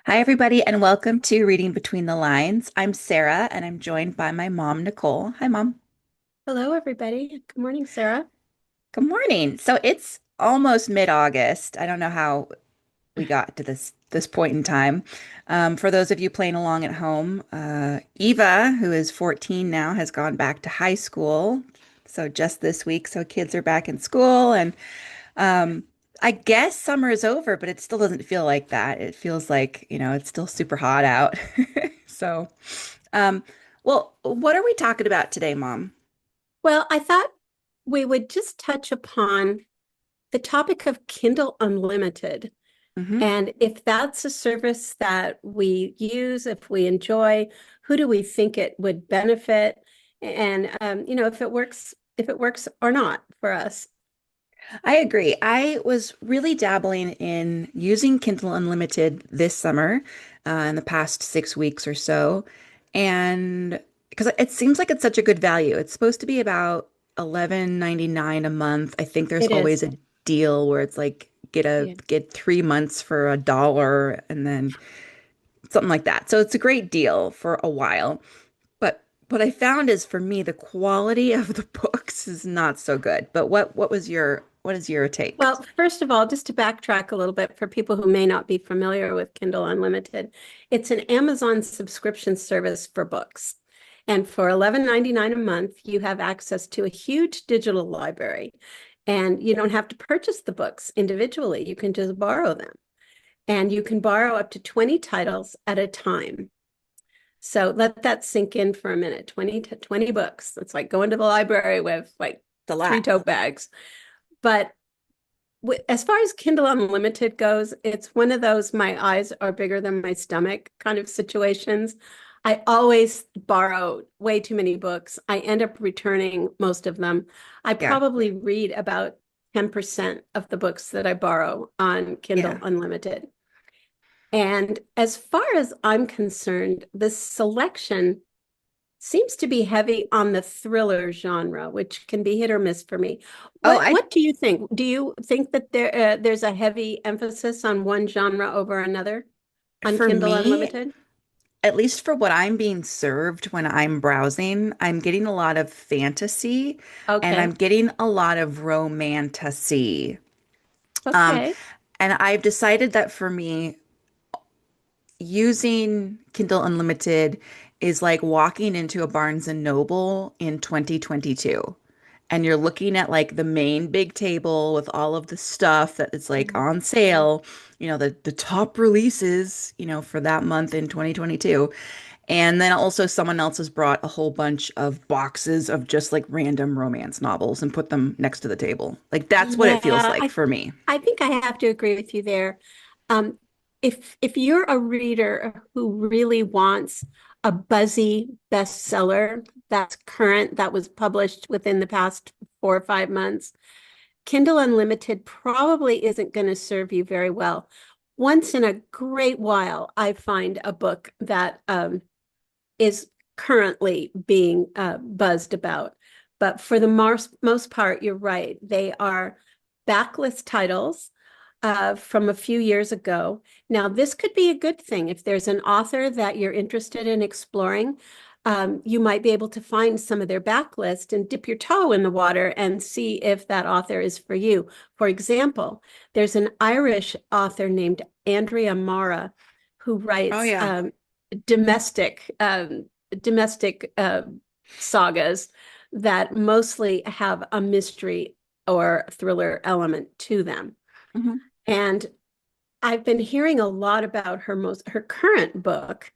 Hi, everybody, and welcome to Reading Between the Lines. I'm Sarah, and I'm joined by my mom, Nicole. Hi, Mom. Hello, everybody. Good morning, Sarah. Good morning. So it's almost mid-August. I don't know how we got to this point in time. For those of you playing along at home, Eva, who is 14 now, has gone back to high school. So just this week, so kids are back in school, and um, I guess summer is over, but it still doesn't feel like that. It feels like, it's still super hot out. So. Um, well, what are we talking about today, Mom? Well, I thought we would just touch upon the topic of Kindle Unlimited. Hmm. And if that's a service that we use, if we enjoy, who do we think it would benefit? And if it works or not for us. I agree. I was really dabbling in using Kindle Unlimited this summer, in the past 6 weeks or so, and because it seems like it's such a good value. It's supposed to be about 11.99 a month. I think there's It is. always a deal where it's like Yeah. get 3 months for $1 and then something like that. So it's a great deal for a while. But what I found is for me, the quality of the books is not so good. But what is your take? Well, first of all, just to backtrack a little bit for people who may not be familiar with Kindle Unlimited, it's an Amazon subscription service for books. And for $11.99 a month, you have access to a huge digital library. And you don't have to purchase the books individually. You can just borrow them. And you can borrow up to 20 titles at a time. So let that sink in for a minute. 20 books. It's like going to the library with like It's a three lot. tote bags. But as far as Kindle Unlimited goes, it's one of those my eyes are bigger than my stomach kind of situations. I always borrow way too many books. I end up returning most of them. I Yeah. probably read about 10% of the books that I borrow on Kindle Yeah. Unlimited. And as far as I'm concerned, the selection seems to be heavy on the thriller genre, which can be hit or miss for me. Oh, What do you think? Do you think that there's a heavy emphasis on one genre over another on for Kindle me, Unlimited? at least for what I'm being served when I'm browsing, I'm getting a lot of fantasy and I'm Okay. getting a lot of romantasy. Um, Okay. and I've decided that for me, using Kindle Unlimited is like walking into a Barnes and Noble in 2022. And you're looking at like the main big table with all of the stuff that is like on Mhm. sale, the top releases, for that month in 2022. And then also someone else has brought a whole bunch of boxes of just like random romance novels and put them next to the table. Like that's what it feels Yeah, like for me. I think I have to agree with you there. Um, if you're a reader who really wants a buzzy bestseller that's current, that was published within the past 4 or 5 months, Kindle Unlimited probably isn't going to serve you very well. Once in a great while, I find a book that is currently being buzzed about. But for the most part, you're right. They are backlist titles from a few years ago. Now, this could be a good thing. If there's an author that you're interested in exploring, you might be able to find some of their backlist and dip your toe in the water and see if that author is for you. For example, there's an Irish author named Andrea Mara who Oh writes yeah. domestic domestic sagas that mostly have a mystery or thriller element to them. Hmm. And I've been hearing a lot about her current book,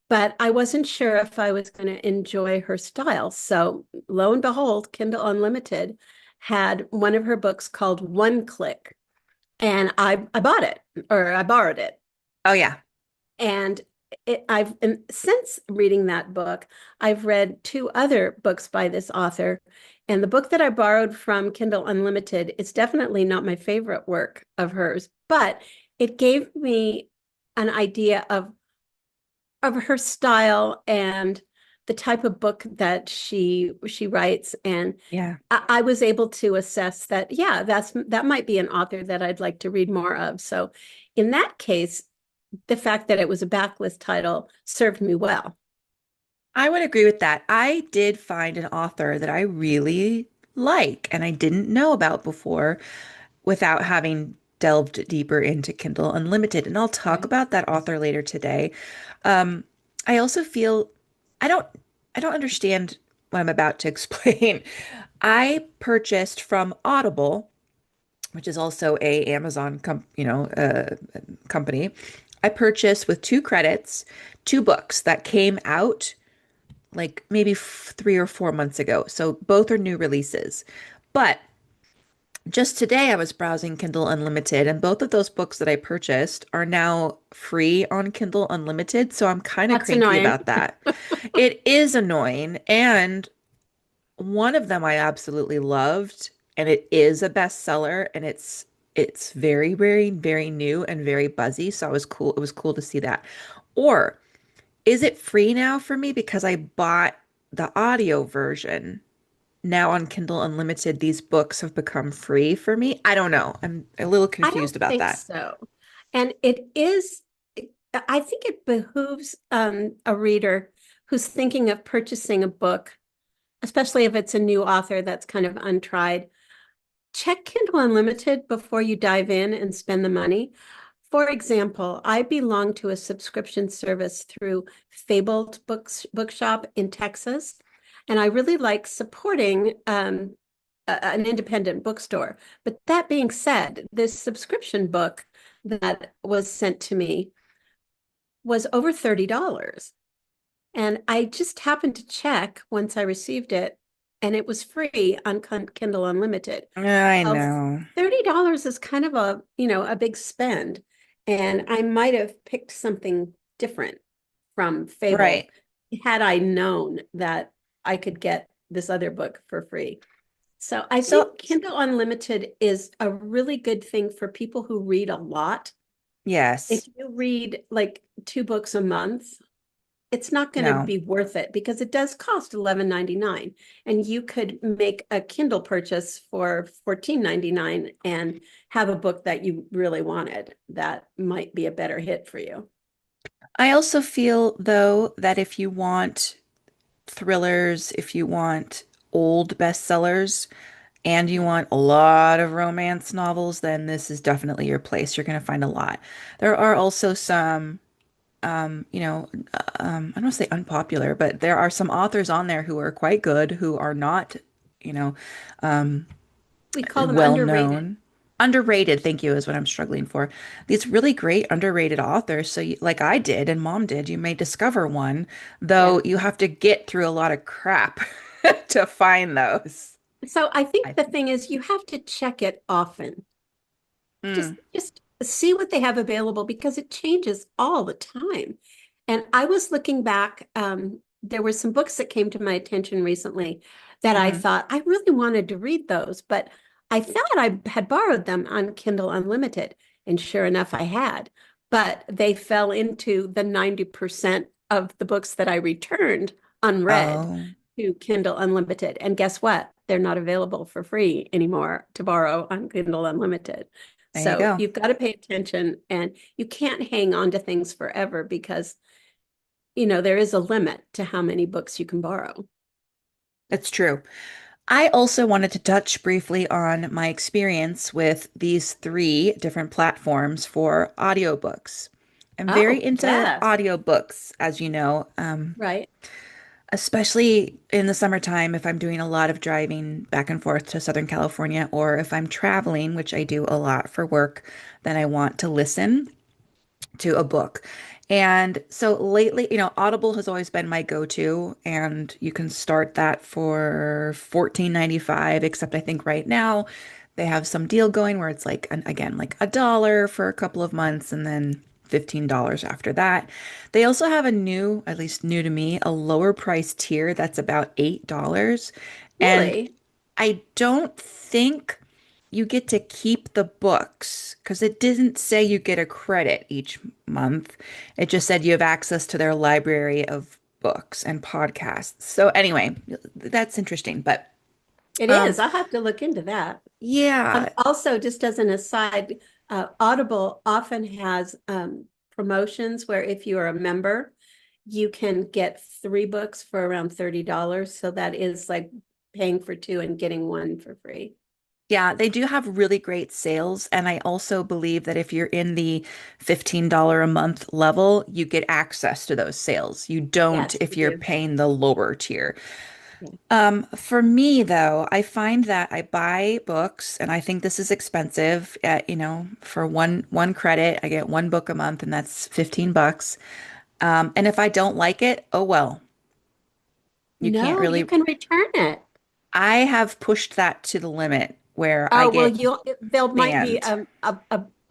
but I wasn't sure if I was going to enjoy her style. So lo and behold, Kindle Unlimited had one of her books called One Click, and I bought it or I borrowed it. Oh yeah. And and since reading that book, I've read two other books by this author. And the book that I borrowed from Kindle Unlimited is definitely not my favorite work of hers, but it gave me an idea of her style and the type of book that she writes. And Yeah. I was able to assess that, yeah, that might be an author that I'd like to read more of. So in that case, the fact that it was a backlist title served me well. I would agree with that. I did find an author that I really like and I didn't know about before without having delved deeper into Kindle Unlimited. And I'll talk Right. about that author later today. Um, I also feel I don't I don't understand what I'm about to explain. I purchased from Audible, which is also a Amazon company. I purchased with 2 credits, 2 books that came out like maybe 3 or 4 months ago. So both are new releases. But just today, I was browsing Kindle Unlimited, and both of those books that I purchased are now free on Kindle Unlimited. So I'm kind of That's cranky annoying. about that. It is annoying. And one of them I absolutely loved, and it is a bestseller, and it's very, very, very new and very buzzy. So I was cool. It was cool to see that. Or is it free now for me because I bought the audio version? Now on Kindle Unlimited, these books have become free for me. I don't know. I'm a little I don't confused about think that. so. And it is, I think it behooves a reader who's thinking of purchasing a book, especially if it's a new author that's kind of untried. Check Kindle Unlimited before you dive in and spend the money. For example, I belong to a subscription service through Fabled Bookshop in Texas, and I really like supporting an independent bookstore. But that being said, this subscription book that was sent to me was over $30. And I just happened to check once I received it, and it was free on Kindle Unlimited. I Well, know. $30 is kind of a big spend. And I might have picked something different from Fabled Right. had I known that I could get this other book for free. So I So, think Kindle Unlimited is a really good thing for people who read a lot. If yes. you read like 2 books a month, it's not going to No. be worth it because it does cost $11.99, and you could make a Kindle purchase for $14.99 and have a book that you really wanted that might be a better hit for you. I also feel, though, that if you want thrillers, if you want old bestsellers, and you want a lot of romance novels, then this is definitely your place. You're going to find a lot. There are also some I don't want to say unpopular, but there are some authors on there who are quite good, who are not, you know, um, We call them well underrated. known. Underrated, thank you, is what I'm struggling for. These really great underrated authors. So, like I did and mom did, you may discover one, Yeah. though you have to get through a lot of crap to find those, So I I think the think. thing is you have to check it often. Just Mm, just see what they have available because it changes all the time. And I was looking back, there were some books that came to my attention recently that I hmm. thought I really wanted to read those, but I thought I had borrowed them on Kindle Unlimited, and sure enough, I had. But they fell into the 90% of the books that I returned unread Oh, to Kindle Unlimited. And guess what? They're not available for free anymore to borrow on Kindle Unlimited. there you So go. you've got to pay attention, and you can't hang on to things forever because, there is a limit to how many books you can borrow. It's true. I also wanted to touch briefly on my experience with these 3 different platforms for audiobooks. I'm very Oh, into yes. audiobooks, as you know, Right. especially in the summertime if I'm doing a lot of driving back and forth to Southern California, or if I'm traveling, which I do a lot for work, then I want to listen to a book. And so lately, Audible has always been my go-to, and you can start that for 14.95, except I think right now they have some deal going where it's like again like $1 for a couple of months and then $15 after that. They also have a new, at least new to me, a lower price tier that's about $8. And Really? I don't think you get to keep the books because it didn't say you get a credit each month. It just said you have access to their library of books and podcasts. So anyway, that's interesting. But It um is. I'll have to look into that. yeah. Also, just as an aside, Audible often has promotions where if you are a member, you can get 3 books for around $30. So that is like paying for two and getting one for free. Yeah, they do have really great sales. And I also believe that if you're in the $15 a month level, you get access to those sales. You don't Yes, if you you're do. paying the lower tier. Yeah. For me though, I find that I buy books and I think this is expensive. For one credit, I get one book a month and that's 15 bucks. And if I don't like it, oh well. You can't No, you really can return it. I have pushed that to the limit where I Oh, well, get you'll there might be banned.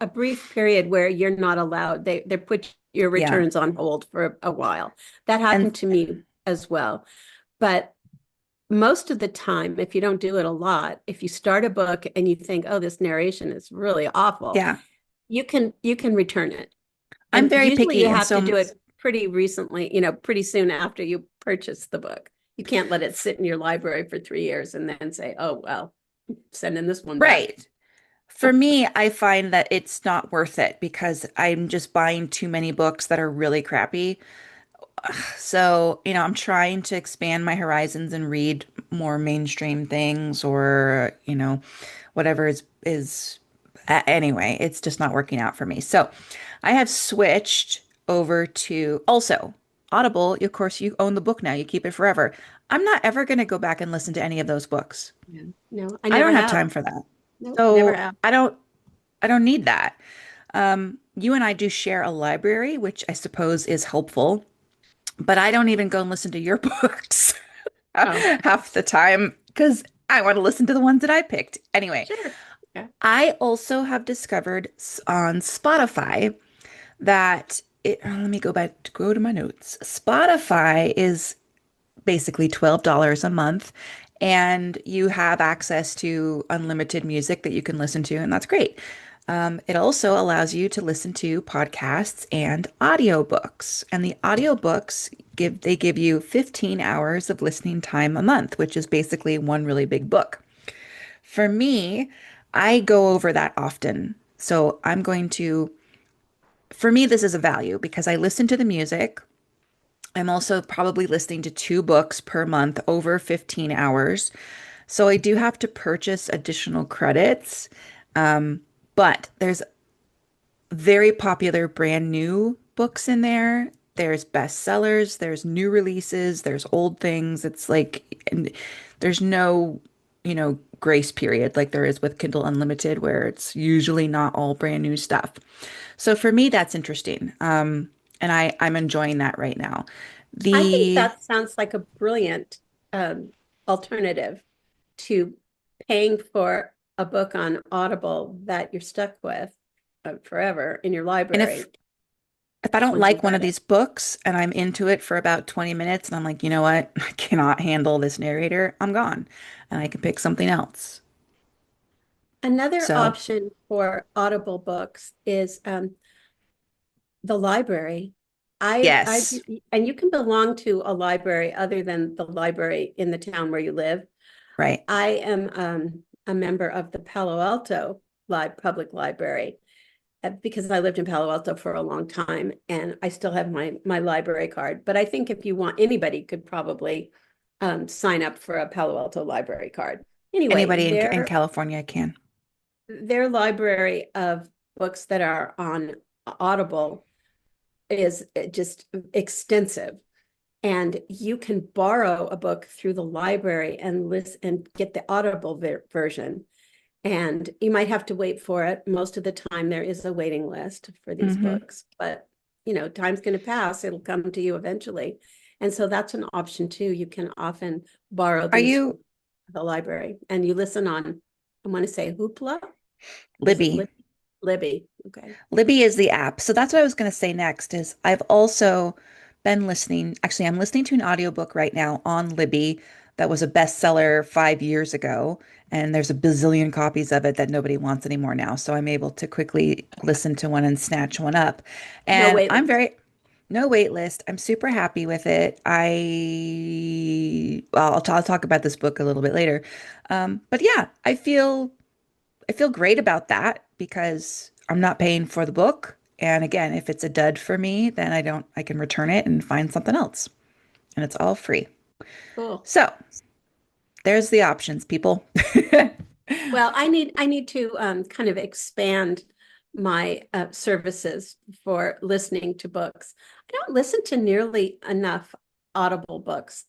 a brief period where you're not allowed. They put your Yeah. returns on hold for a while. That And happened to me as well. But most of the time, if you don't do it a lot, if you start a book and you think, oh, this narration is really awful, yeah, you can return it. I'm And very usually you picky. And have to do so, it pretty recently, pretty soon after you purchase the book. You can't let it sit in your library for 3 years and then say, oh, well, sending this one back. right. For me, I find that it's not worth it because I'm just buying too many books that are really crappy. So, I'm trying to expand my horizons and read more mainstream things or, whatever anyway, it's just not working out for me. So, I have switched over to also Audible. Of course, you own the book now. You keep it forever. I'm not ever going to go back and listen to any of those books. Yeah. No, I I never don't have have. time for that. No, never So, have. I don't need that. You and I do share a library, which I suppose is helpful. But I don't even go and listen to your books Oh, half the time because I want to listen to the ones that I picked. Anyway, sure. Yeah. I also have discovered on Spotify that let me go to my notes. Spotify is basically $12 a month, and you have access to unlimited music that you can listen to, and that's great. It also allows you to listen to podcasts and audiobooks. And the audiobooks give you 15 hours of listening time a month, which is basically one really big book. For me, I go over that often. So for me, this is a value because I listen to the music. I'm also probably listening to 2 books per month over 15 hours. So I do have to purchase additional credits. But there's very popular brand new books in there. There's bestsellers, there's new releases, there's old things. It's like, and there's no, grace period like there is with Kindle Unlimited, where it's usually not all brand new stuff. So for me, that's interesting. And I'm enjoying that right now. I think The that sounds like a brilliant alternative to paying for a book on Audible that you're stuck with forever in your and library. if I don't Once like you've one of read it. these books and I'm into it for about 20 minutes and I'm like, you know what? I cannot handle this narrator. I'm gone. And I can pick something else. Another So, option for Audible books is the library. I yes, and you can belong to a library other than the library in the town where you live. right. I am a member of the Palo Alto Public Library because I lived in Palo Alto for a long time, and I still have my library card. But I think if you want, anybody could probably sign up for a Palo Alto library card. Anyway, Anybody in California can. their library of books that are on Audible is just extensive. And you can borrow a book through the library and listen and get the Audible version. And you might have to wait for it. Most of the time, there is a waiting list for these Hmm. books, but time's going to pass. It'll come to you eventually. And so that's an option too. You can often borrow Are these from you the library and you listen on, I want to say Hoopla. Is it Libby? Libby? Okay. Libby is the app. So that's what I was going to say next is I've also been listening. Actually, I'm listening to an audiobook right now on Libby that was a bestseller 5 years ago. And there's a bazillion copies of it that nobody wants anymore now. So I'm able to quickly listen to one and snatch one up. No And wait list. no wait list. I'm super happy with it. Well, I'll talk about this book a little bit later. But yeah, I feel great about that because I'm not paying for the book And again, if it's a dud for me, then I can return it and find something else. And it's all free. Cool. So there's the options, people. Well, I need to kind of expand my services for listening to books. I don't listen to nearly enough Audible books.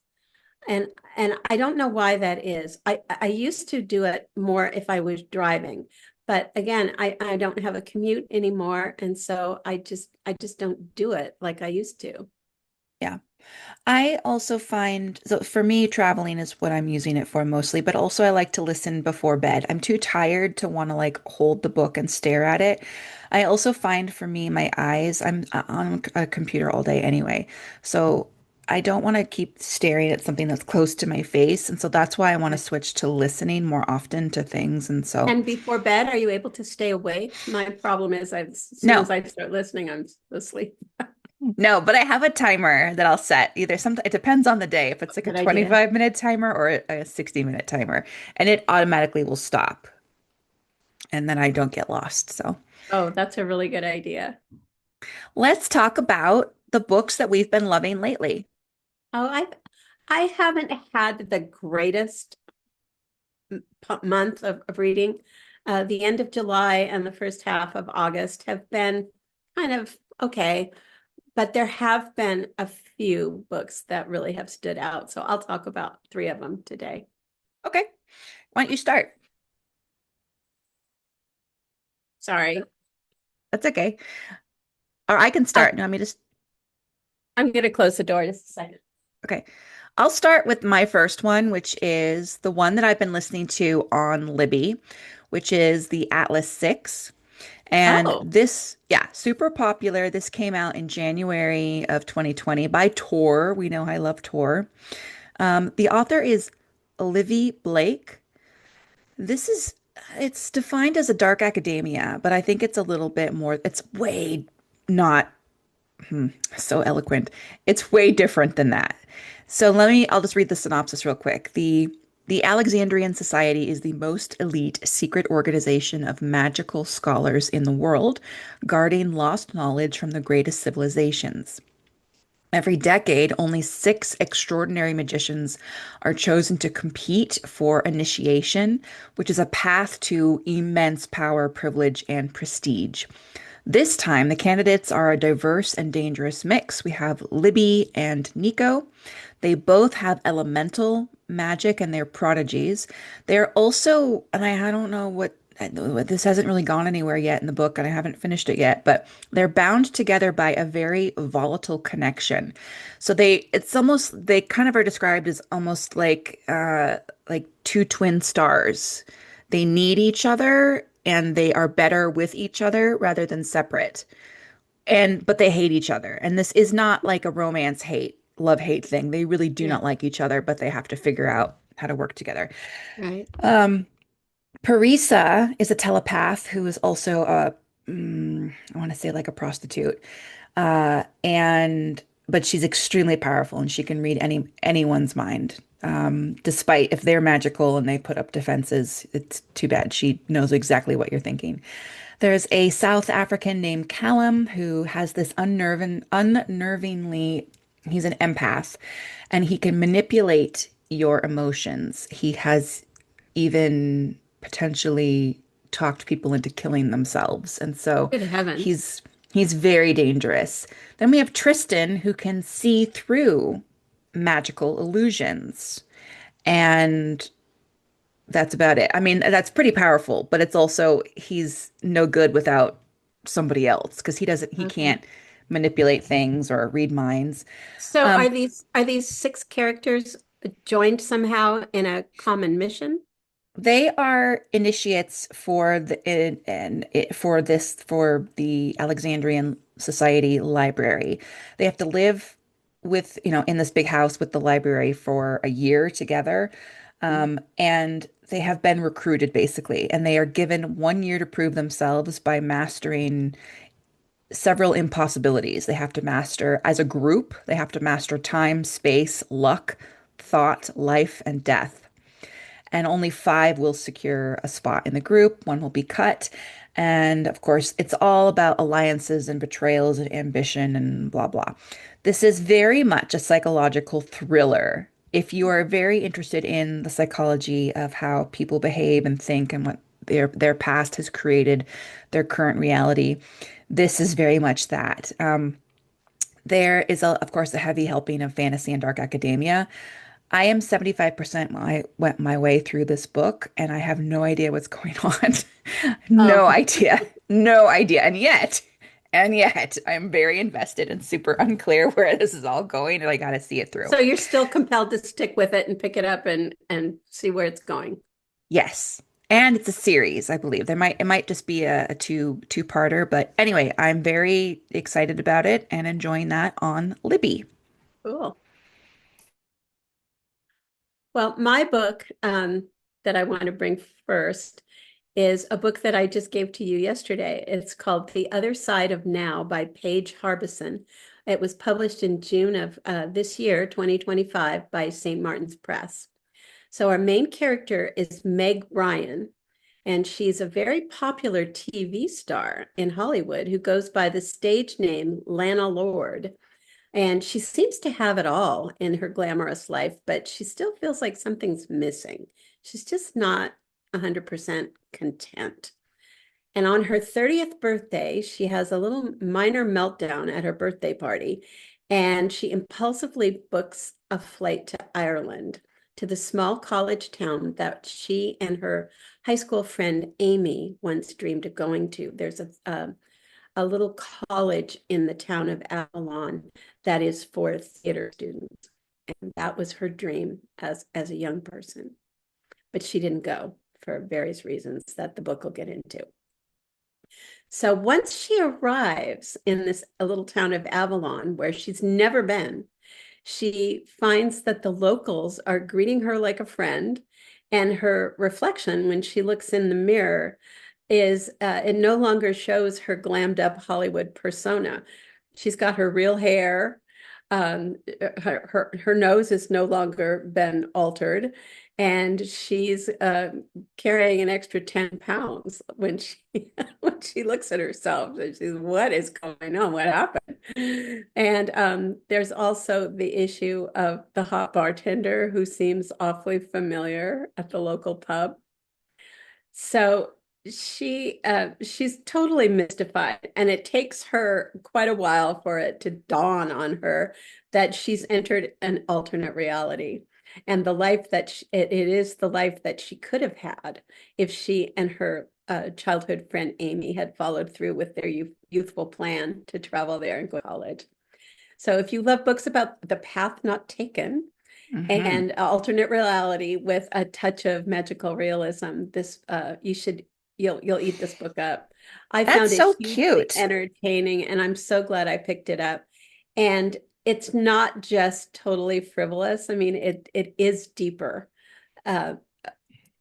And and I don't know why that is. I used to do it more if I was driving, but again, I don't have a commute anymore, and so I just don't do it like I used to. Yeah. I also find, so for me, traveling is what I'm using it for mostly, but also I like to listen before bed. I'm too tired to want to like hold the book and stare at it. I also find for me, my eyes, I'm on a computer all day anyway. So I don't want to keep staring at something that's close to my face. And so that's why I want to Right. switch to listening more often to things. And so, And before bed, are you able to stay awake? My problem is as soon no. as I start listening, I'm asleep. No, but I have a timer that I'll set. Either some, it depends on the day, if it's like a Good idea. 25-minute timer or a 60-minute timer, and it automatically will stop, and then I don't get lost. So Oh, that's a really good idea. let's talk about the books that we've been loving lately. Oh, I haven't had the greatest month of reading. The end of July and the first half of August have been kind of okay, but there have been a few books that really have stood out. So I'll talk about three of them today. Okay, why don't you start? Sorry. That's okay. Or I can Uh, start. No, let me just, I'm going to close the door just a second. okay. I'll start with my first one, which is the one that I've been listening to on Libby, which is the Atlas 6. And Oh, this, yeah, super popular. This came out in January of 2020 by Tor. We know I love Tor. The author is Olivia Blake. This is, it's defined as a dark academia, but I think it's a little bit more, it's way not so eloquent. It's way different than that. So I'll just read the synopsis real quick. The Alexandrian Society is the most elite secret organization of magical scholars in the world, guarding lost knowledge from the greatest civilizations. Every decade, only six extraordinary magicians are chosen to compete for initiation, which is a path to immense power, privilege, and prestige. This time, the candidates are a diverse and dangerous mix. We have Libby and Nico. They both have elemental magic and they're prodigies. They're also, and I don't know what this hasn't really gone anywhere yet in the book, and I haven't finished it yet, but they're bound together by a very volatile connection. So they kind of are described as almost like two twin stars. They need each other and they are better with each other rather than separate. But they hate each other. And this is not like a romance love hate thing. They really do yeah, not like each other, but they have to figure out how to work together. right. Um, Parisa is a telepath who is also I want to say like a prostitute. And but she's extremely powerful and she can read anyone's mind. Despite if they're magical and they put up defenses, it's too bad. She knows exactly what you're thinking. There's a South African named Callum who has this unnervingly, he's an empath and he can manipulate your emotions. He has even potentially talked people into killing themselves. And so Good heavens. he's he's very dangerous. Then we have Tristan who can see through magical illusions. And that's about it. I mean, that's pretty powerful, but it's also he's no good without somebody else because he Okay. can't manipulate things or read minds. So Um, are these six characters joined somehow in a common mission? they are initiates for for the Alexandrian Society Library. They have to live with, in this big house with the library for a year together. And they have been recruited basically, and they are given 1 year to prove themselves by mastering several impossibilities. They have to master, as a group, they have to master time, space, luck, thought, life, and death. And only five will secure a spot in the group. One will be cut. And of course, it's all about alliances and betrayals and ambition and blah, blah. This is very much a psychological thriller. If you are very interested in the psychology of how people behave and think and what their past has created their current reality, this is very much that. There is, of course, a heavy helping of fantasy and dark academia. I am 75% went my way through this book, and I have no idea what's going on. Oh, No idea. No idea. And yet, I'm very invested and super unclear where this is all going, and I got to see it through. so you're still compelled to stick with it and pick it up and see where it's going. Yes. And it's a series, I believe. It might just be a two-parter, but anyway, I'm very excited about it and enjoying that on Libby. Cool. Well, my book that I want to bring first is a book that I just gave to you yesterday. It's called The Other Side of Now by Paige Harbison. It was published in June of this year, 2025, by St. Martin's Press. So our main character is Meg Ryan, and she's a very popular TV star in Hollywood who goes by the stage name Lana Lord. And she seems to have it all in her glamorous life, but she still feels like something's missing. She's just not 100% content. And on her 30th birthday, she has a little minor meltdown at her birthday party, and she impulsively books a flight to Ireland, to the small college town that she and her high school friend Amy once dreamed of going to. There's a little college in the town of Avalon that is for theater students. And that was her dream as a young person. But she didn't go for various reasons that the book will get into. So once she arrives in this little town of Avalon, where she's never been, she finds that the locals are greeting her like a friend, and her reflection when she looks in the mirror is it no longer shows her glammed up Hollywood persona. She's got her real hair. Her nose has no longer been altered, and she's carrying an extra 10 pounds when she when she looks at herself. And she's, what is going on? What happened? And there's also the issue of the hot bartender who seems awfully familiar at the local pub. So she's totally mystified, and it takes her quite a while for it to dawn on her that she's entered an alternate reality, and the life that it is the life that she could have had if she and her childhood friend Amy had followed through with their youthful plan to travel there and go to college. So if you love books about the path not taken Hmm. and alternate reality with a touch of magical realism, this you should you'll eat this book up. I That's found it so hugely cute. entertaining, and I'm so glad I picked it up. And it's not just totally frivolous. I mean, it is deeper. Uh,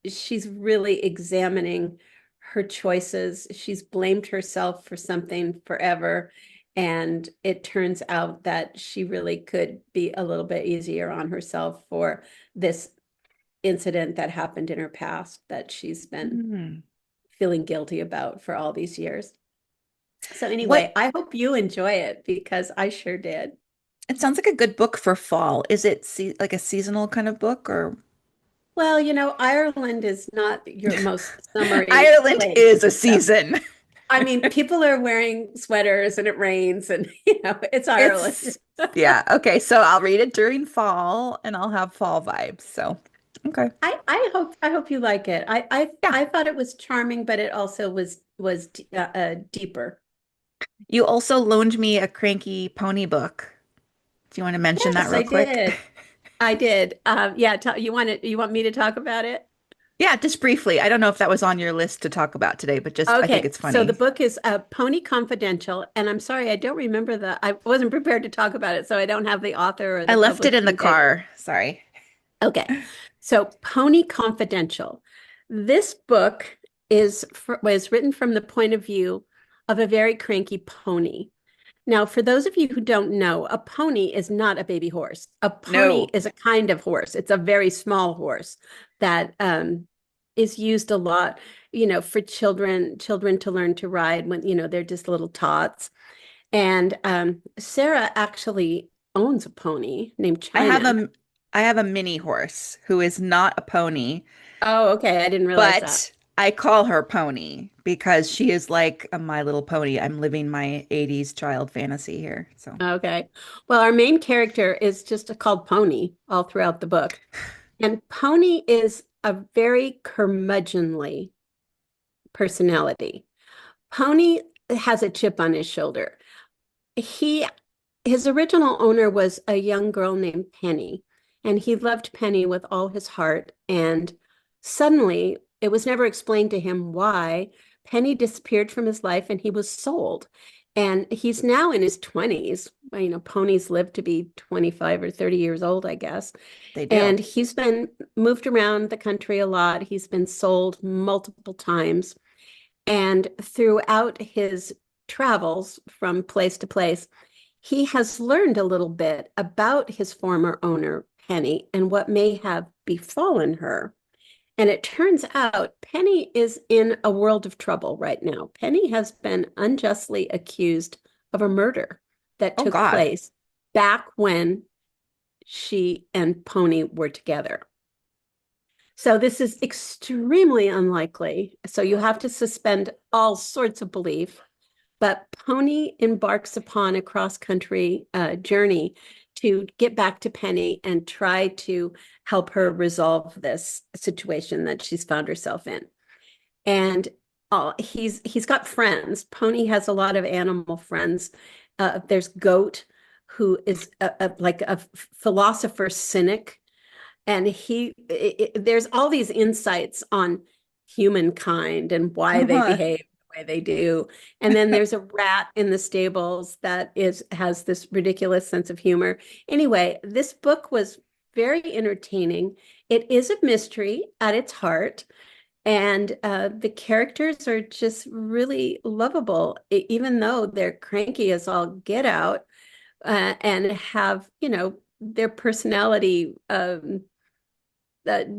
she's really examining her choices. She's blamed herself for something forever. And it turns out that she really could be a little bit easier on herself for this incident that happened in her past that she's been Hmm. feeling guilty about for all these years. So, What anyway, I hope you enjoy it because I sure did. It sounds like a good book for fall. Is it like a seasonal kind of book or Well, Ireland is not your most summery Ireland place. is a So, season. I mean, people are wearing sweaters and it rains and, it's Ireland. It's yeah, okay, so I'll read it during fall and I'll have fall vibes. So, okay. I hope you like it. Yeah. I thought it was charming, but it also was deeper. You also loaned me a cranky pony book. Do you want to mention that Yes, real I quick? did. I did. Yeah, you want me to talk about it? Yeah, just briefly. I don't know if that was on your list to talk about today, but just I think Okay, it's so the funny. book is Pony Confidential, and I'm sorry, I don't remember I wasn't prepared to talk about it, so I don't have the author or I the left it in the publishing date. car. Sorry. Okay, so Pony Confidential. This book was written from the point of view of a very cranky pony. Now, for those of you who don't know, a pony is not a baby horse. A pony No. is a kind of horse. It's a very small horse that is used a lot. for children to learn to ride when, they're just little tots. And Sarah actually owns a pony named I have China. a I have a mini horse who is not a pony, Oh, okay. I didn't realize that. but I call her Pony because she is like a My Little Pony. I'm living my 80s child fantasy here. So, Okay. Well, our main character is just called Pony all throughout the book. And Pony is a very curmudgeonly personality. Pony has a chip on his shoulder. He his original owner was a young girl named Penny, and he loved Penny with all his heart. And suddenly, it was never explained to him why Penny disappeared from his life and he was sold. And he's now in his 20s. Ponies live to be 25 or 30 years old, I guess. they do. And he's been moved around the country a lot. He's been sold multiple times. And throughout his travels from place to place, he has learned a little bit about his former owner, Penny, and what may have befallen her. And it turns out Penny is in a world of trouble right now. Penny has been unjustly accused of a murder that Oh took God. place back when she and Pony were together. So this is extremely unlikely. So you have to suspend all sorts of belief. But Pony embarks upon a cross-country journey to get back to Penny and try to help her resolve this situation that she's found herself in. And he's got friends. Pony has a lot of animal friends. There's Goat, who is like a philosopher cynic, and there's all these insights on humankind and why they behave the way they do. And then there's a rat in the stables that has this ridiculous sense of humor. Anyway, this book was very entertaining. It is a mystery at its heart, and the characters are just really lovable, even though they're cranky as all get out, and have, their personality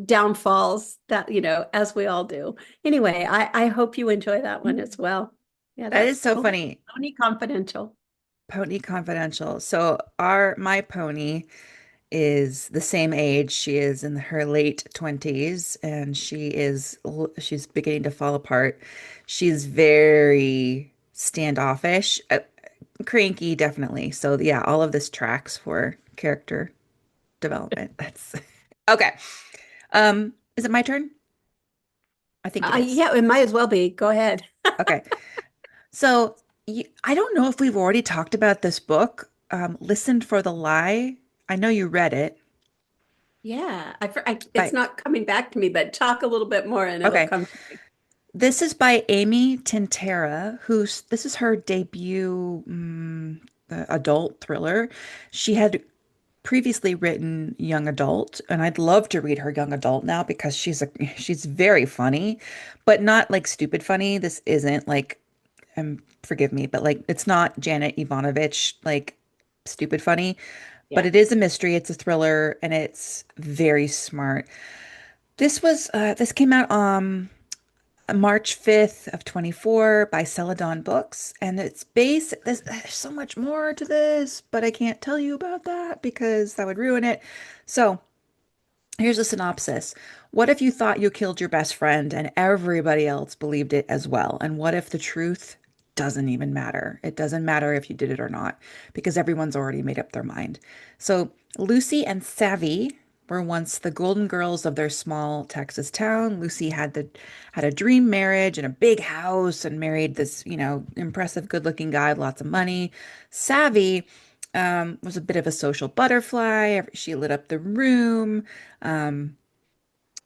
downfalls that, as we all do. Anyway, I hope you enjoy that one as well. Yeah, That that's is so funny. Pony Confidential. Pony Confidential. So our my pony is the same age. She is in her late 20s and she's beginning to fall apart. She's very standoffish, cranky definitely. So yeah, all of this tracks for character development. That's okay. Is it my turn? I think it is. Yeah, it might as well be. Go ahead. Okay. So I don't know if we've already talked about this book. Listened for the Lie. I know you read it. Yeah, it's By not coming back to me, but talk a little bit more and it'll okay. come to me. This is by Amy Tintera, who's this is her debut adult thriller. She had previously written young adult, and I'd love to read her young adult now because she's very funny, but not like stupid funny. This isn't like forgive me, but like it's not Janet Ivanovich like stupid funny, but Yeah. it is a mystery, it's a thriller, and it's very smart. This came out March 5th of 24 by Celadon Books, and it's based there's so much more to this, but I can't tell you about that because that would ruin it. So, here's a synopsis. What if you thought you killed your best friend and everybody else believed it as well? And what if the truth doesn't even matter? It doesn't matter if you did it or not because everyone's already made up their mind. So Lucy and Savvy were once the golden girls of their small Texas town. Lucy had a dream marriage and a big house and married this, impressive, good-looking guy with lots of money. Savvy was a bit of a social butterfly. She lit up the room. Um,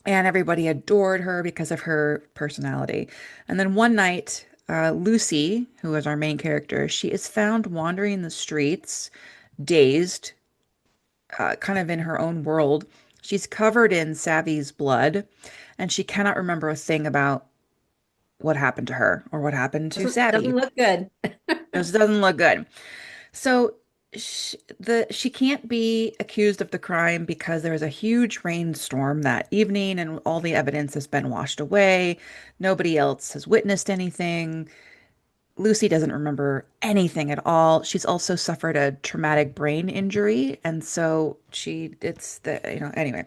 and everybody adored her because of her personality. And then one night, Lucy, who is our main character, she is found wandering the streets, dazed, kind of in her own world. She's covered in Savvy's blood, and she cannot remember a thing about what happened to her or what happened to Doesn't Savvy. look good. This doesn't look good. So she can't be accused of the crime because there was a huge rainstorm that evening and all the evidence has been washed away. Nobody else has witnessed anything. Lucy doesn't remember anything at all. She's also suffered a traumatic brain injury, and so it's anyway.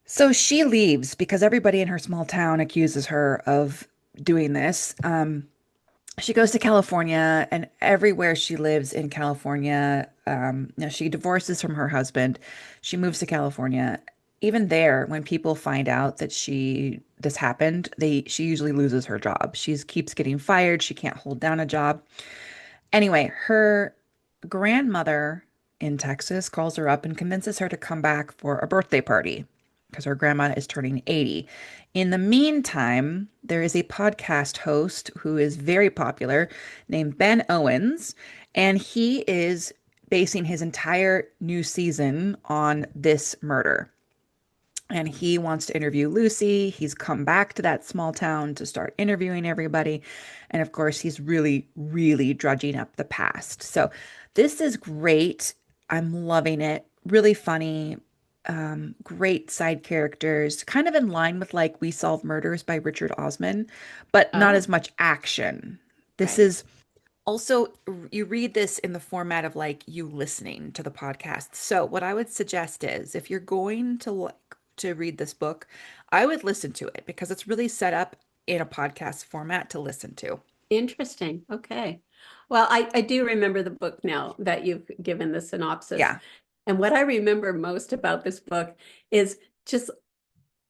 So she leaves because everybody in her small town accuses her of doing this. She goes to California, and everywhere she lives in California, she divorces from her husband. She moves to California. Even there, when people find out that this happened, she usually loses her job. She keeps getting fired. She can't hold down a job. Anyway, her grandmother in Texas calls her up and convinces her to come back for a birthday party because her grandma is turning 80. In the meantime, there is a podcast host who is very popular named Ben Owens, and he is basing his entire new season on this murder. And he wants to interview Lucy. He's come back to that small town to start interviewing everybody. And of course, he's really, really drudging up the past. So this is great. I'm loving it. Really funny. Great side characters, kind of in line with like We Solve Murders by Richard Osman, but not Oh, as much action. This right. is also, you read this in the format of like you listening to the podcast. So, what I would suggest is if you're going to read this book, I would listen to it because it's really set up in a podcast format to listen to. Interesting. Okay. Well, I do remember the book now that you've given the synopsis. Yeah. And what I remember most about this book is just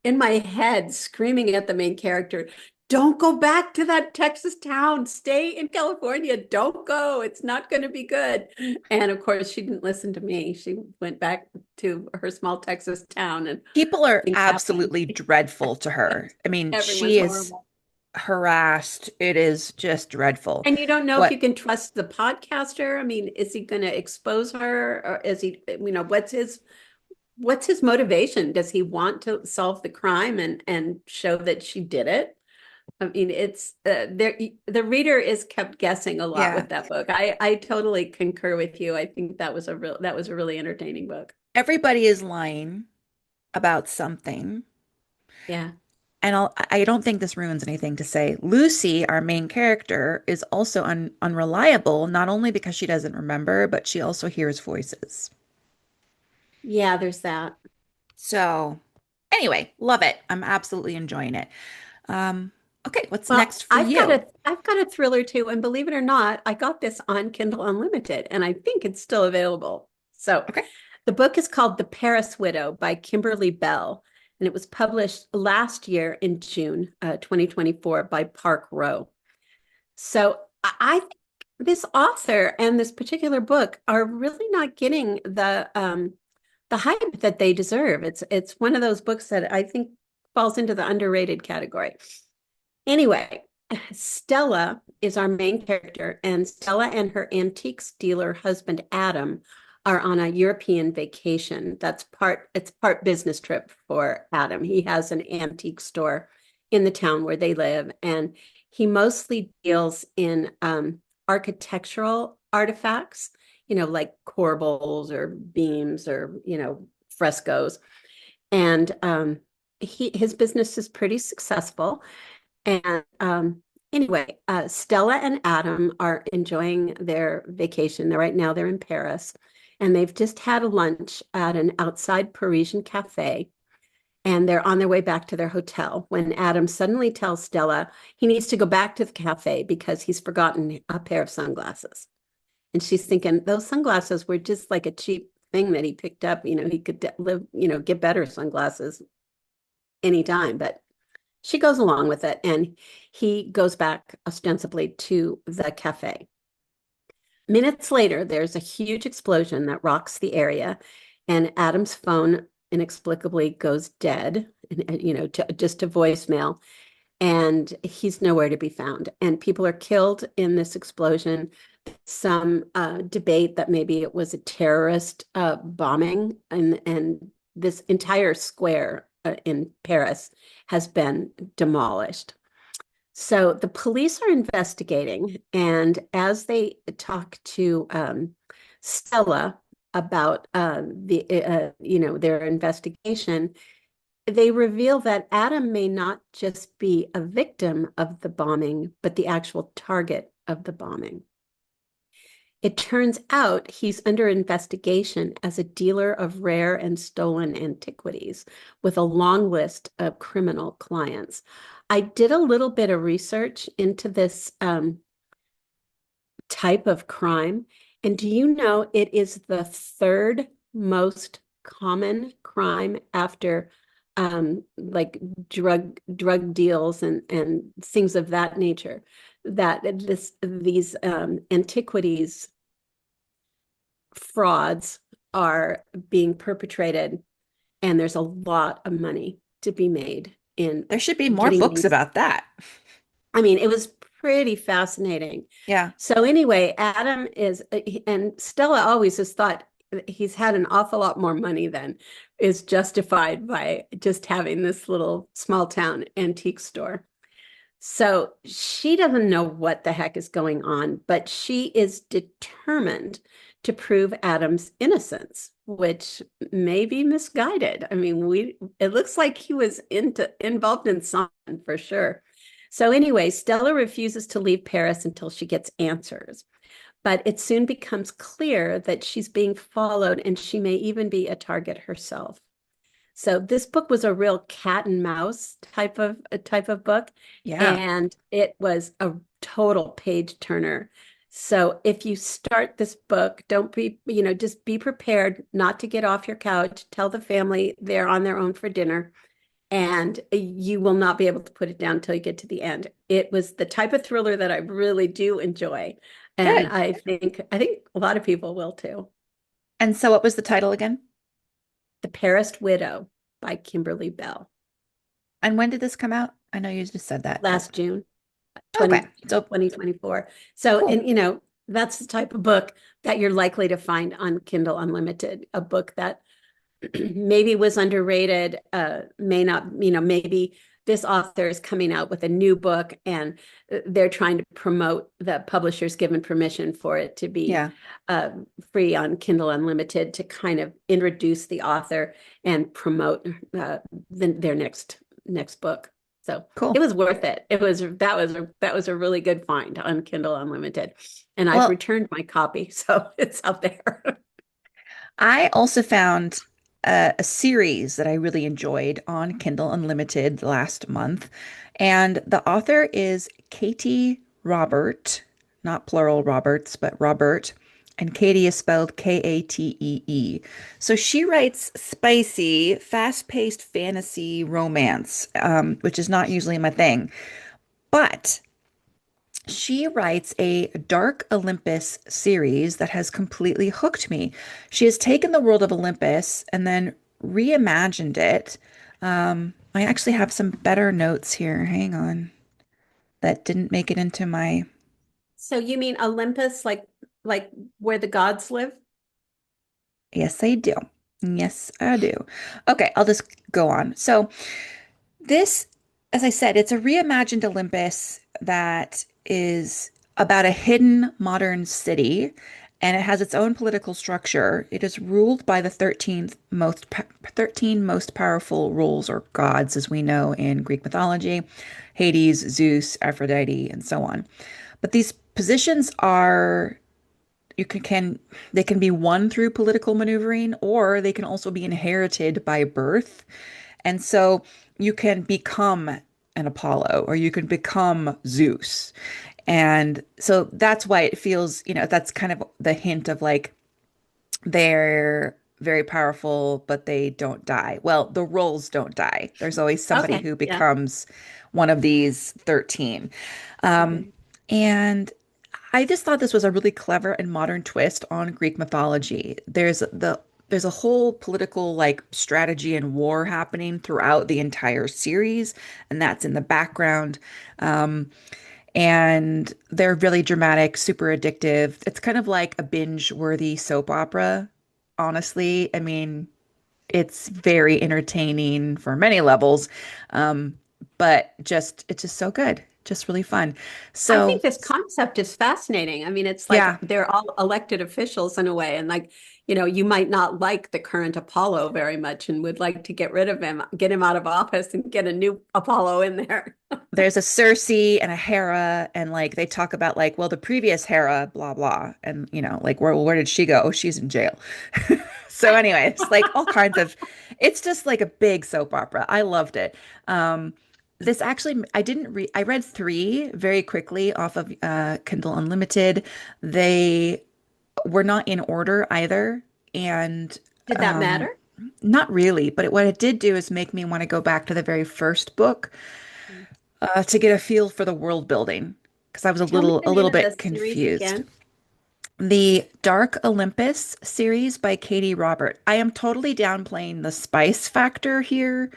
in my head screaming at the main character, don't go back to that Texas town. Stay in California. Don't go. It's not going to be good. And of course, she didn't listen to me. She went back to her small Texas town and People are things happened. absolutely dreadful to her. I mean, Everyone's she is horrible. harassed. It is just dreadful. And you don't know if you What can trust the podcaster. I mean, is he going to expose her or is he, what's his motivation? Does he want to solve the crime and show that she did it? I mean, it's there. The reader is kept guessing a lot Yeah. with that book. I totally concur with you. I think that was a really entertaining book. Everybody is lying about something. Yeah. And I don't think this ruins anything to say Lucy, our main character, is also unreliable, not only because she doesn't remember, but she also hears voices. Yeah, there's that. So, anyway, love it. I'm absolutely enjoying it. Um, okay, what's Well, next for you? I've got a thriller too, and believe it or not, I got this on Kindle Unlimited, and I think it's still available. So, Okay. the book is called The Paris Widow by Kimberly Bell, and it was published last year in June 2024 by Park Row. So, I think this author and this particular book are really not getting the hype that they deserve. It's one of those books that I think falls into the underrated category. Anyway, Stella is our main character, and Stella and her antiques dealer husband Adam are on a European vacation. It's part business trip for Adam. He has an antique store in the town where they live, and he mostly deals in architectural artifacts, like corbels or beams or frescoes. And his business is pretty successful. And anyway, Stella and Adam are enjoying their vacation. Right now they're in Paris, and they've just had a lunch at an outside Parisian cafe. And they're on their way back to their hotel when Adam suddenly tells Stella he needs to go back to the cafe because he's forgotten a pair of sunglasses. And she's thinking those sunglasses were just like a cheap thing that he picked up. He could live, get better sunglasses anytime, but she goes along with it, and he goes back ostensibly to the cafe. Minutes later, there's a huge explosion that rocks the area, and Adam's phone inexplicably goes dead, just to voicemail, and he's nowhere to be found. And people are killed in this explosion. Some debate that maybe it was a terrorist bombing, and this entire square in Paris has been demolished. So the police are investigating, and as they talk to Stella about their investigation, they reveal that Adam may not just be a victim of the bombing, but the actual target of the bombing. It turns out he's under investigation as a dealer of rare and stolen antiquities with a long list of criminal clients. I did a little bit of research into this type of crime. And do you know it is the third most common crime after like drug deals and things of that nature, that these antiquities frauds are being perpetrated, and there's a lot of money to be made in There should be more getting books these. about that. I mean, it was pretty fascinating. Yeah. So anyway, Adam is, and Stella always has thought he's had an awful lot more money than is justified by just having this little small town antique store. So she doesn't know what the heck is going on, but she is determined to prove Adam's innocence, which may be misguided. I mean, it looks like he was involved in something for sure. So anyway, Stella refuses to leave Paris until she gets answers. But it soon becomes clear that she's being followed and she may even be a target herself. So this book was a real cat and mouse type of book, Yeah. and it was a total page turner. So if you start this book, don't be, just be prepared not to get off your couch. Tell the family they're on their own for dinner, and you will not be able to put it down until you get to the end. It was the type of thriller that I really do enjoy, and Good. I think a lot of people will too. And so what was the title again? The Paris Widow by Kimberly Bell. And when did this come out? I know you just said that, but Last June okay. 20, So 2024. So, cool. and that's the type of book that you're likely to find on Kindle Unlimited, a book that maybe was underrated, may not, maybe this author is coming out with a new book and they're trying to promote, the publisher's given permission for it to be Yeah. uh, free on Kindle Unlimited to kind of introduce the author and promote their next book. So it Cool. was worth it. That was a really good find on Kindle Unlimited, and I've Well, returned my copy, so it's out there. I also found a series that I really enjoyed on Kindle Unlimited last month. And the author is Katie Robert, not plural Roberts, but Robert. And Katie is spelled Katee. So she writes spicy, fast-paced fantasy romance, which is not usually my thing. But she writes a Dark Olympus series that has completely hooked me. She has taken the world of Olympus and then reimagined it. I actually have some better notes here. Hang on. That didn't make it into my. So you mean Olympus, like where the gods live? Yes, I do. Yes, I do. Okay, I'll just go on. So, this, as I said, it's a reimagined Olympus that is about a hidden modern city, and it has its own political structure. It is ruled by the 13 most powerful rules or gods, as we know in Greek mythology, Hades, Zeus, Aphrodite, and so on. But these positions are you can they can be won through political maneuvering, or they can also be inherited by birth. And so you can become an Apollo or you can become Zeus. And so that's why it feels, that's kind of the hint of like they're very powerful, but they don't die. Well, the roles don't die. There's always somebody Okay, who yeah. becomes one of these 13. Um, Okay. and I just thought this was a really clever and modern twist on Greek mythology. There's a whole political like strategy and war happening throughout the entire series, and that's in the background. Um, and they're really dramatic, super addictive. It's kind of like a binge-worthy soap opera, honestly. I mean, it's very entertaining for many levels, but it's just so good. just really fun. I So, think this concept is fascinating. I mean, it's like yeah, they're all elected officials in a way. And like, you might not like the current Apollo very much and would like to get rid of him, get him out of office and get a new Apollo in there. there's a Circe and a Hera, and like they talk about like, well, the previous Hera, blah blah, and like where did she go? Oh, she's in jail. So anyway, it's like all kinds of, it's just like a big soap opera. I loved it. Um, this actually, I didn't read. I read three very quickly off of Kindle Unlimited. They were not in order either, and Did that um, matter? not really. But what it did do is make me want to go back to the very first book to get a feel for the world building because I was a Tell me little the a name little of the bit series confused. again. The Dark Olympus series by Katie Robert. I am totally downplaying the spice factor here,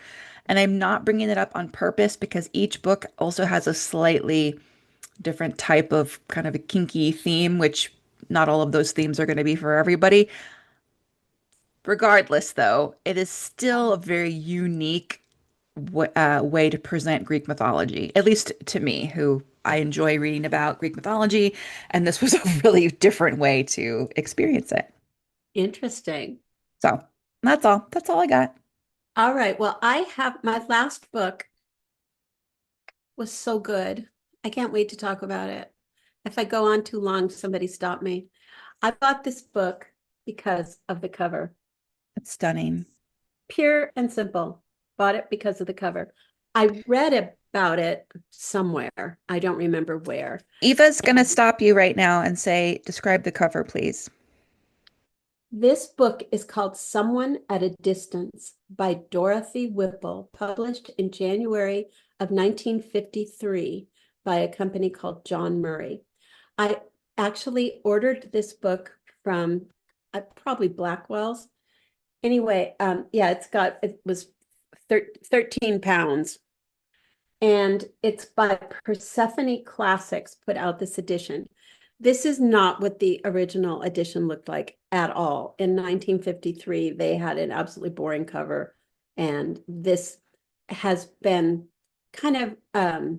and I'm not bringing it up on purpose because each book also has a slightly different type of kind of a kinky theme, which not all of those themes are going to be for everybody. Regardless, though, it is still a very unique way to present Greek mythology, at least to me, who I enjoy reading about Greek mythology, and this was a really different way to experience it. Interesting. So that's all. That's all I got. All right. Well, I have my last book was so good. I can't wait to talk about it. If I go on too long, somebody stop me. I bought this book because of the cover. It's stunning. Pure and simple. Bought it because of the cover. I read about it somewhere. I don't remember where. Eva's going to stop you right now and say, describe the cover, please. This book is called Someone at a Distance by Dorothy Whipple, published in January of 1953 by a company called John Murray. I actually ordered this book from probably Blackwell's. Anyway, yeah, it was 13 pounds. And it's by Persephone Classics, put out this edition. This is not what the original edition looked like at all. In 1953, they had an absolutely boring cover, and this has been kind of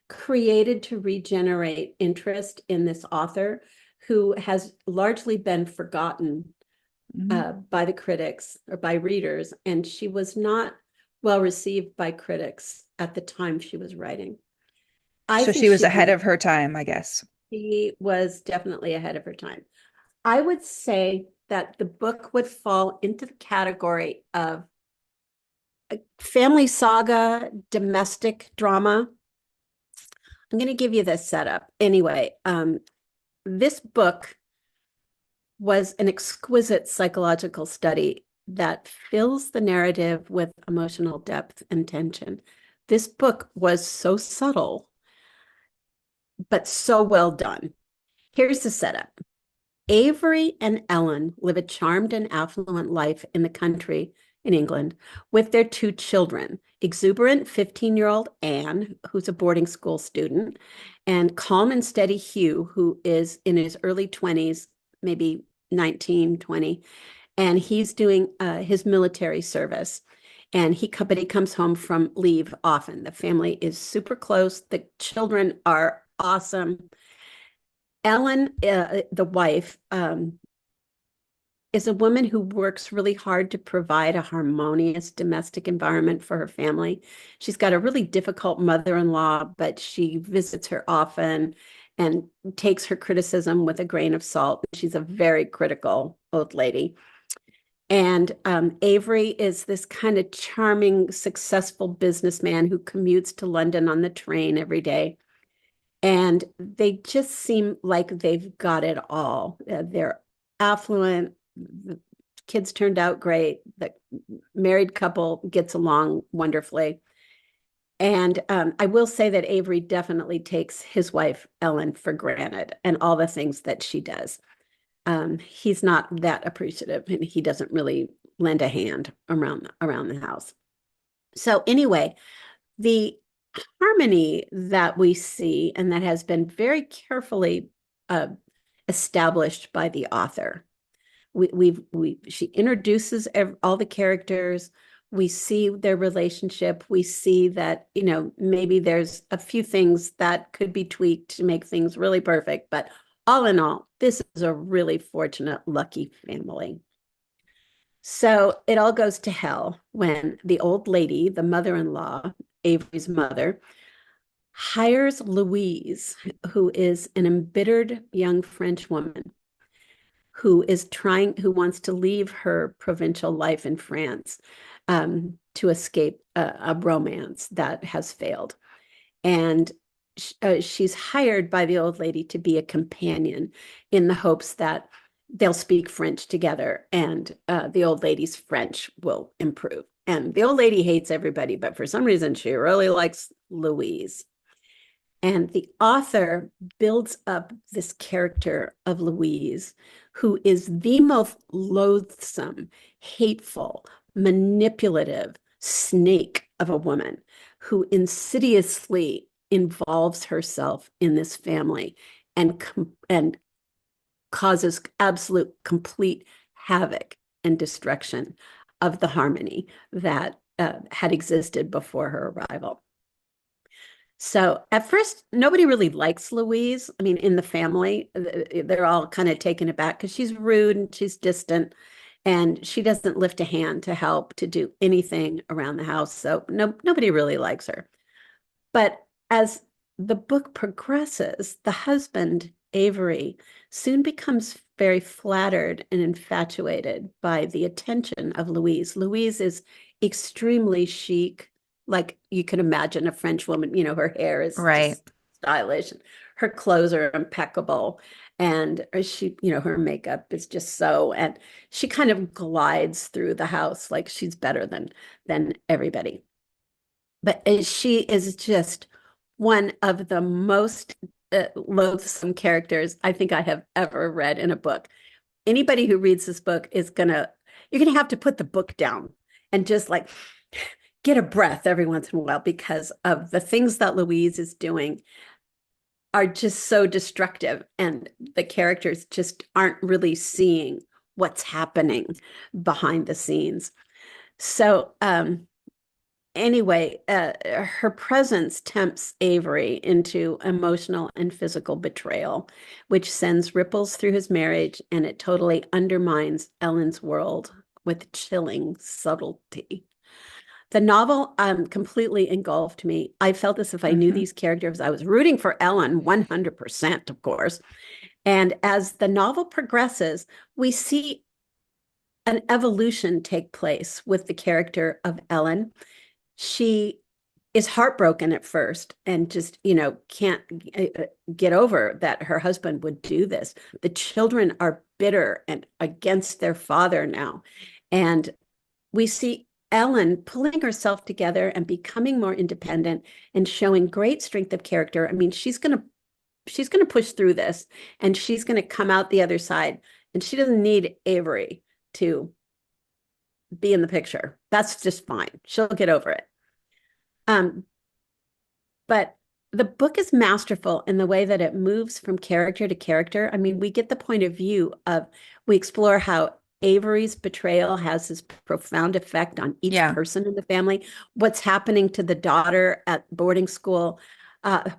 created to regenerate interest in this author who has largely been forgotten Mhm. by the critics or by readers, and she was not well received by critics at the time she was writing. I So think she was ahead of her time, I guess. she was definitely ahead of her time. I would say that the book would fall into the category of a family saga, domestic drama. I'm going to give you the setup. Anyway, this book was an exquisite psychological study that fills the narrative with emotional depth and tension. This book was so subtle, but so well done. Here's the setup. Avery and Ellen live a charmed and affluent life in the country in England with their two children, exuberant 15-year-old Anne, who's a boarding school student, and calm and steady Hugh, who is in his early 20s, maybe 19, 20, and he's doing his military service. But he comes home from leave often. The family is super close. The children are awesome. Ellen, the wife, is a woman who works really hard to provide a harmonious domestic environment for her family. She's got a really difficult mother-in-law, but she visits her often and takes her criticism with a grain of salt. She's a very critical old lady. And Avery is this kind of charming, successful businessman who commutes to London on the train every day. And they just seem like they've got it all. They're affluent. The kids turned out great. The married couple gets along wonderfully. And I will say that Avery definitely takes his wife, Ellen, for granted and all the things that she does. He's not that appreciative and he doesn't really lend a hand around the house. So anyway, the harmony that we see and that has been very carefully uh, established by the author. She introduces all the characters. we see their relationship. We see that, maybe there's a few things that could be tweaked to make things really perfect. But all in all, this is a really fortunate, lucky family. So it all goes to hell when the old lady, the mother-in-law, Avery's mother, hires Louise, who is an embittered young French woman who wants to leave her provincial life in France, to escape a romance that has failed. And she's hired by the old lady to be a companion in the hopes that they'll speak French together and the old lady's French will improve. And the old lady hates everybody, but for some reason, she really likes Louise. And the author builds up this character of Louise, who is the most loathsome, hateful, manipulative snake of a woman who insidiously involves herself in this family and causes absolute complete havoc and destruction of the harmony that had existed before her arrival. So at first, nobody really likes Louise. I mean, in the family, they're all kind of taken aback because she's rude and she's distant and she doesn't lift a hand to help to do anything around the house. So nobody really likes her. But as the book progresses, the husband, Avery, soon becomes very flattered and infatuated by the attention of Louise. Louise is extremely chic, like you can imagine a French woman, her hair is Right. just stylish, her clothes are impeccable, and her makeup is just so, and she kind of glides through the house like she's better than everybody. But she is just one of the most loathsome characters I think I have ever read in a book. Anybody who reads this book you're gonna have to put the book down and just like get a breath every once in a while because of the things that Louise is doing are just so destructive, and the characters just aren't really seeing what's happening behind the scenes. So, anyway, her presence tempts Avery into emotional and physical betrayal, which sends ripples through his marriage, and it totally undermines Ellen's world with chilling subtlety. The novel completely engulfed me. I felt as if I knew Hmm. these characters. I was rooting for Ellen 100%, of course. And as the novel progresses, we see an evolution take place with the character of Ellen. She is heartbroken at first and just, can't get over that her husband would do this. The children are bitter and against their father now. And we see Ellen pulling herself together and becoming more independent and showing great strength of character. I mean, she's going to push through this and she's going to come out the other side, and she doesn't need Avery to be in the picture. That's just fine. She'll get over it. Um, but the book is masterful in the way that it moves from character to character. I mean, we get the point of view we explore how Avery's betrayal has this profound effect on each Yeah. person in the family, what's happening to the daughter at boarding school,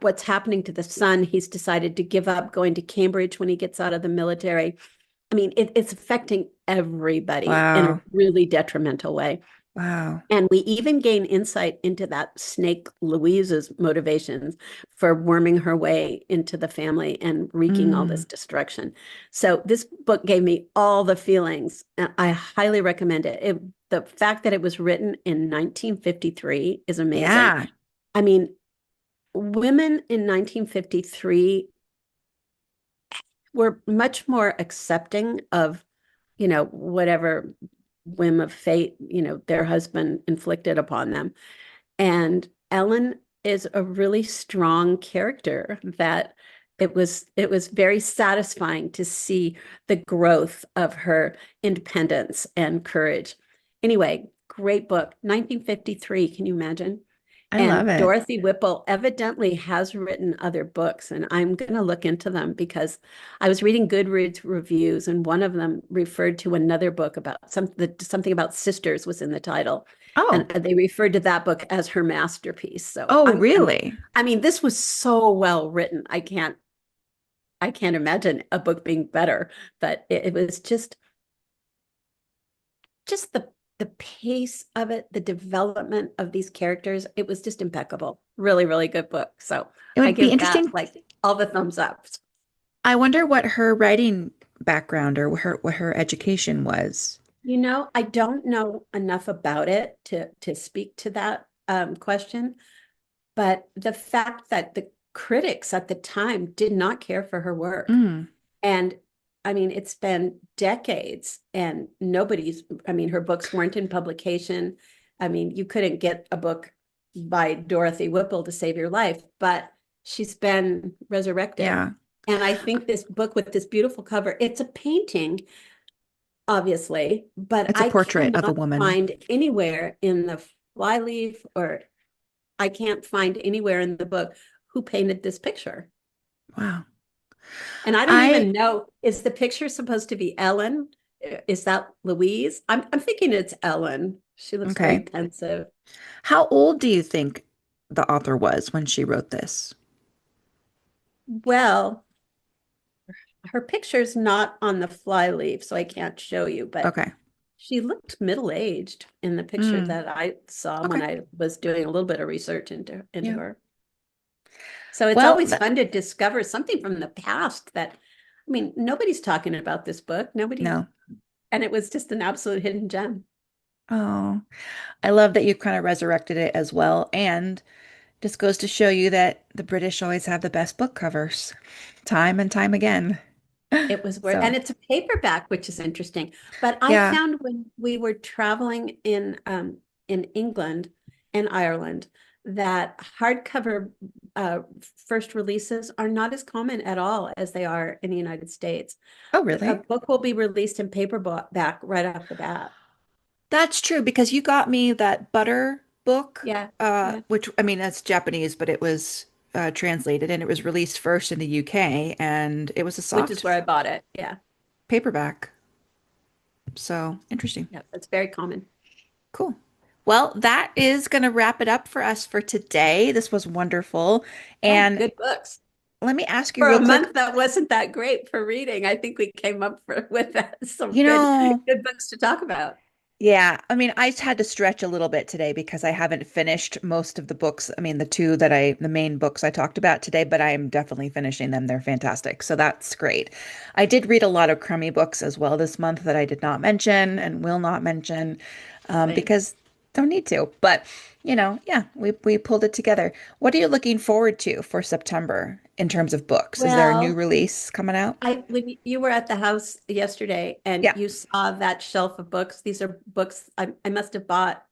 what's happening to the son. He's decided to give up going to Cambridge when he gets out of the military. I mean, it's affecting everybody in a Wow. really detrimental way. Wow. And we even gain insight into that snake Louise's motivations for worming her way into the family and wreaking all this Mm. destruction. So this book gave me all the feelings. And I highly recommend it. The fact that it was written in 1953 is amazing. Yeah. I mean, women in 1953 were much more accepting of, whatever whim of fate, their husband inflicted upon them. And Ellen is a really strong character that it was very satisfying to see the growth of her independence and courage. Anyway, great book. 1953, can you imagine? I love And it. Dorothy Whipple evidently has written other books, and I'm going to look into them because I was reading Goodreads reviews, and one of them referred to another book about something about sisters was in the title, and Oh, they referred to that book as her masterpiece. So oh, really? I mean, this was so well written. I can't imagine a book being better, but it was just the pace of it, the development of these characters, it was just impeccable. Really, really good book. So It I would be give that interesting. like all the thumbs up. I wonder what her writing background or what her education was. I don't know enough about it to speak to that question, but the fact that the critics at the time did not care for her work. Mm, And I mean, it's been decades and I mean, her books weren't in publication. I mean, you couldn't get a book by Dorothy Whipple to save your life, but she's been resurrected. yeah, And I think this book with this beautiful cover, it's a painting, obviously, but it's a I portrait of a cannot woman. find anywhere in the flyleaf or I can't find anywhere in the book who painted this picture. Wow. And I don't I even know, is the picture supposed to be Ellen? Is that Louise? I'm thinking it's Ellen. She looks very okay. pensive. How old do you think the author was when she wrote this? Well, her picture's not on the flyleaf, so I can't show you, but Okay. she looked middle-aged in the picture Mm, that I saw when okay. I was doing a little bit of research into Yeah. her. So it's Well, always fun to discover something from the past that, I mean, nobody's talking about this book. Nobody, no. and it was just an absolute hidden gem. Oh, I love that you kind of resurrected it as well. And just goes to show you that the British always have the best book covers, time and time again. It was worth, So, and it's a paperback, which is interesting. But I yeah. found when we were traveling in England and Ireland that hardcover first releases are not as common at all as they are in the United States. Oh, A really? book will be released in paperback right off the bat. That's true because you got me that butter book, Yeah, yeah, which I mean that's Japanese, but it was translated and it was released first in the UK and it was a which is soft where I bought it. Yeah, paperback. So interesting. yeah, that's very common. Cool. Well, that is going to wrap it up for us for today. This was wonderful. Yeah, And good books. let me ask you For real a quick, month that wasn't that great for reading. I think we came up with some you know, good books to talk about. yeah, I mean, I had to stretch a little bit today because I haven't finished most of the books. I mean, the main books I talked about today, but I am definitely finishing them. They're fantastic. So that's great. I did read a lot of crummy books as well this month that I did not mention and will not mention Same. because don't need to. But, yeah, we pulled it together. What are you looking forward to for September in terms of books? Is there a new Well, release coming out? when you were at the house yesterday and Yeah, you saw that shelf of books, these are books I must have bought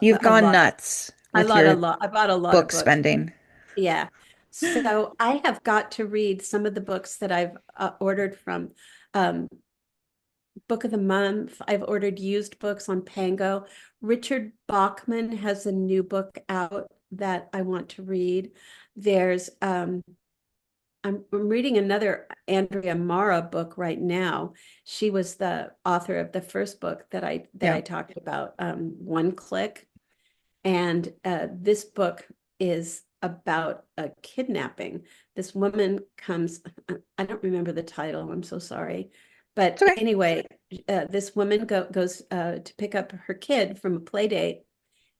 you've a gone lot. nuts with your A lot. I bought a lot of book books. spending. Yeah. So I have got to read some of the books that I've ordered from um, Book of the Month. I've ordered used books on Pango. Richard Bachman has a new book out that I want to read. There's I'm reading another Andrea Mara book right now. She was the author of the first book that I Yeah. talked about, One Click. And this book is about a kidnapping. This woman comes, I don't remember the title, I'm so sorry. But It's okay. anyway, this woman goes to pick up her kid from a play date,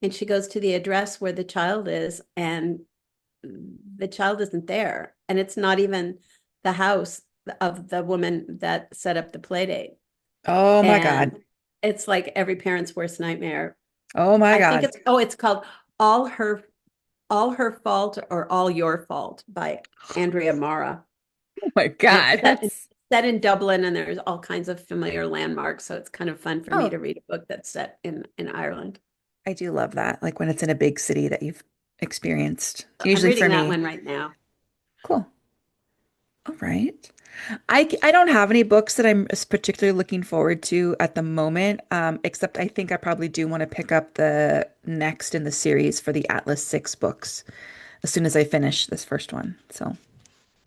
and she goes to the address where the child is, and the child isn't there. And it's not even the house of the woman that set up the play date. Oh my God. And it's like every parent's worst nightmare. Oh my I think God. it's called All Her All Her Fault or All Your Fault by Andrea Mara. Oh my And God. That's it's set in Dublin and there's all kinds of familiar landmarks. So it's kind of fun for me oh, to read a book that's set in Ireland. I do love that. Like when it's in a big city that you've experienced. I'm Usually reading for that me. one right now. Cool. All right. I don't have any books that I'm particularly looking forward to at the moment, except I think I probably do want to pick up the next in the series for the Atlas 6 books as soon as I finish this first one. So,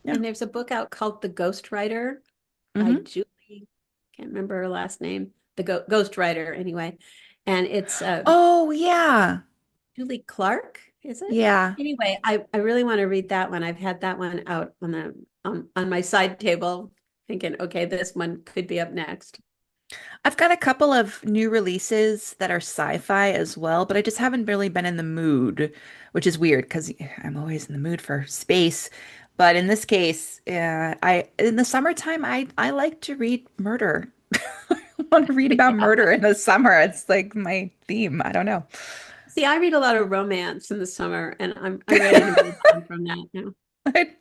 yeah. And there's a book out called The Ghost Writer by Hmm. Julie, can't remember her last name, the Ghost Writer anyway. And it's Oh, yeah. Julie Clark, is it? Yeah. Anyway, I really want to read that one. I've had that one out on the on my side table, thinking, okay, this one could be up next. I've got a couple of new releases that are sci-fi as well, but I just haven't really been in the mood, which is weird because I'm always in the mood for space. But in this case, I in the summertime, I like to read murder. I want to read about Yeah. murder in the summer. It's like my theme. I don't know. See, I read a lot of romance in the summer, and I'm ready to move on from that now. I,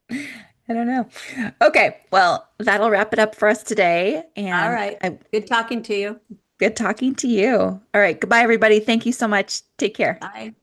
I don't know. Okay, well, that'll wrap it up for us today. All And right. Good talking to you. good talking to you. All right, goodbye, everybody. Thank you so much. Take care. Bye.